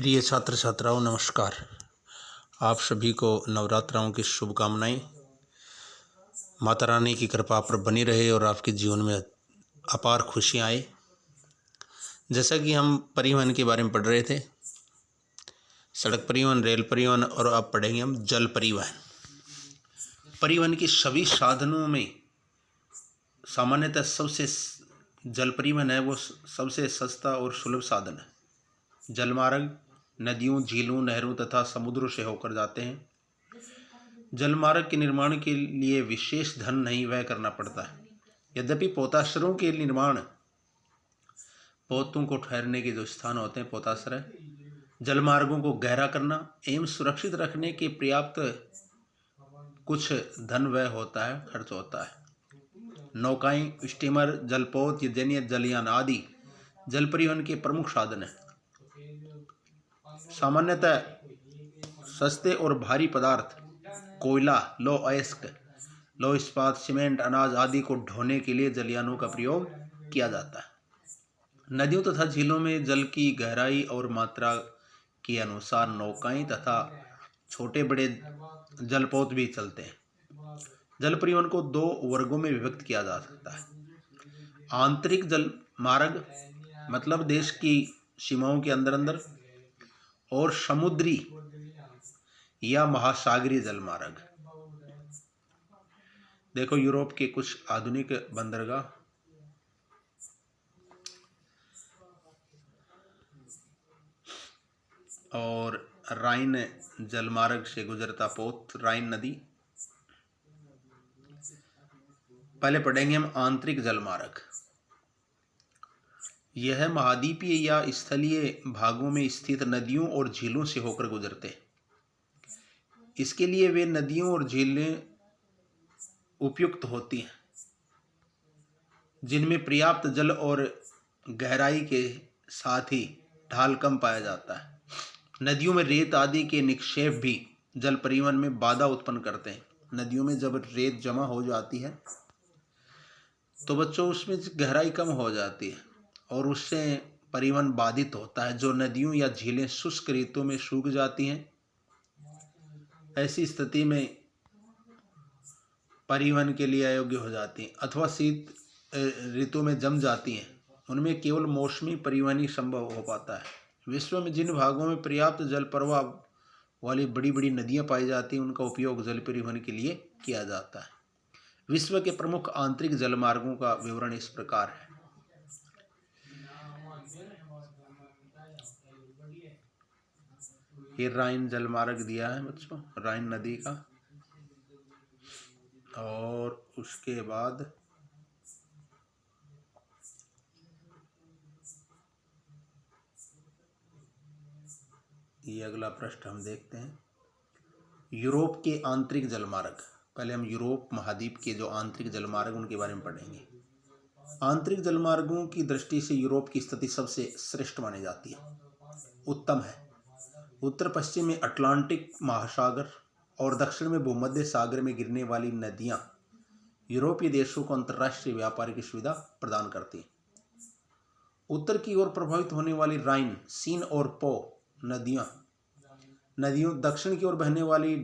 प्रिय छात्र छात्राओं नमस्कार। आप सभी को नवरात्राओं की शुभकामनाएं। माता रानी की कृपा आप पर बनी रहे और आपके जीवन में अपार खुशियां आए। जैसा कि हम परिवहन के बारे में पढ़ रहे थे, सड़क परिवहन, रेल परिवहन, और अब पढ़ेंगे हम जल परिवहन। परिवहन के सभी साधनों में सामान्यतः सबसे जल परिवहन है वो सबसे सस्ता और सुलभ साधन है। जलमार्ग नदियों, झीलों, नहरों तथा समुद्रों से होकर जाते हैं। जलमार्ग के निर्माण के लिए विशेष धन नहीं व्यय करना पड़ता है। यद्यपि पोताश्रयों के निर्माण, पोतों को ठहरने के जो स्थान होते हैं पोताश्रय, जलमार्गों को गहरा करना एवं सुरक्षित रखने के पर्याप्त कुछ धन व्यय होता है, खर्च होता है। नौकाएं, स्टीमर, जलपोत, जलयान आदि जल परिवहन के प्रमुख साधन हैं। सामान्यतः सस्ते और भारी पदार्थ, कोयला, लौह अयस्क, लौह इस्पात, सीमेंट, अनाज आदि को ढोने के लिए जलयानों का प्रयोग किया जाता है। नदियों तथा झीलों में जल की गहराई और मात्रा के अनुसार नौकाएं तथा छोटे बड़े जलपोत भी चलते हैं। जल परिवहन को दो वर्गों में विभक्त किया जा सकता है। आंतरिक जल मार्ग मतलब देश की सीमाओं के अंदर, और समुद्री या महासागरीय जल मार्ग। देखो यूरोप के कुछ आधुनिक बंदरगाह और राइन जलमार्ग से गुजरता पोत, राइन नदी। पहले पढ़ेंगे हम आंतरिक जलमार्ग। यह महाद्वीपीय या स्थलीय भागों में स्थित नदियों और झीलों से होकर गुजरते हैं। इसके लिए वे नदियों और झीलें उपयुक्त होती हैं जिनमें पर्याप्त जल और गहराई के साथ ही ढाल कम पाया जाता है। नदियों में रेत आदि के निक्षेप भी जल परिवहन में बाधा उत्पन्न करते हैं। नदियों में जब रेत जमा हो जाती है तो बच्चों उसमें गहराई कम हो जाती है और उससे परिवहन बाधित होता है। जो नदियों या झीलें शुष्क ऋतु में सूख जाती हैं, ऐसी स्थिति में परिवहन के लिए अयोग्य हो जाती हैं अथवा शीत ऋतु में जम जाती हैं, उनमें केवल मौसमी परिवहन ही संभव हो पाता है। विश्व में जिन भागों में पर्याप्त जल प्रवाह वाली बड़ी बड़ी नदियां पाई जाती हैं, उनका उपयोग जल परिवहन के लिए किया जाता है। विश्व के प्रमुख आंतरिक जलमार्गों का विवरण इस प्रकार है। ये राइन जलमार्ग दिया है बच्चों, राइन नदी का। और उसके बाद ये अगला पृष्ठ हम देखते हैं, यूरोप के आंतरिक जलमार्ग। पहले हम यूरोप महाद्वीप के जो आंतरिक जलमार्ग उनके बारे में पढ़ेंगे। आंतरिक जलमार्गों की दृष्टि से यूरोप की स्थिति सबसे श्रेष्ठ मानी जाती है, उत्तम है। उत्तर पश्चिम में अटलांटिक महासागर और दक्षिण में भूमध्य सागर में गिरने वाली नदियां यूरोपीय देशों को अंतर्राष्ट्रीय व्यापार की सुविधा प्रदान करती हैं। उत्तर की ओर प्रभावित होने वाली राइन, सीन और पो नदियों, दक्षिण की ओर बहने वाली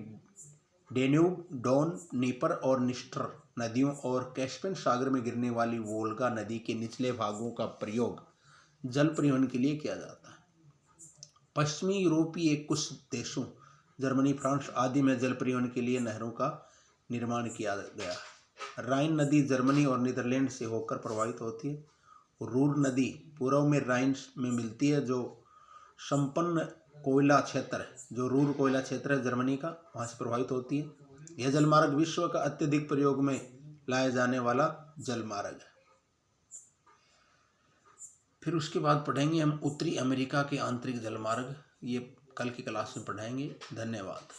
डेन्यूब, डॉन, नीपर और निस्टर नदियों और कैस्पियन सागर में गिरने वाली वोल्गा नदी के निचले भागों का प्रयोग जल परिवहन के लिए किया जाता है। पश्चिमी यूरोपीय कुछ देशों, जर्मनी, फ्रांस आदि में जल परिवहन के लिए नहरों का निर्माण किया गया है। राइन नदी जर्मनी और नीदरलैंड से होकर प्रवाहित होती है। रूर नदी पूर्व में राइन में मिलती है, जो संपन्न कोयला क्षेत्र है, जो रूर कोयला क्षेत्र है जर्मनी का, वहाँ से प्रभावित होती है। यह जलमार्ग विश्व का अत्यधिक प्रयोग में लाया जाने वाला जलमार्ग है। फिर उसके बाद पढ़ेंगे हम उत्तरी अमेरिका के आंतरिक जलमार्ग। ये कल की क्लास में पढ़ाएंगे। धन्यवाद।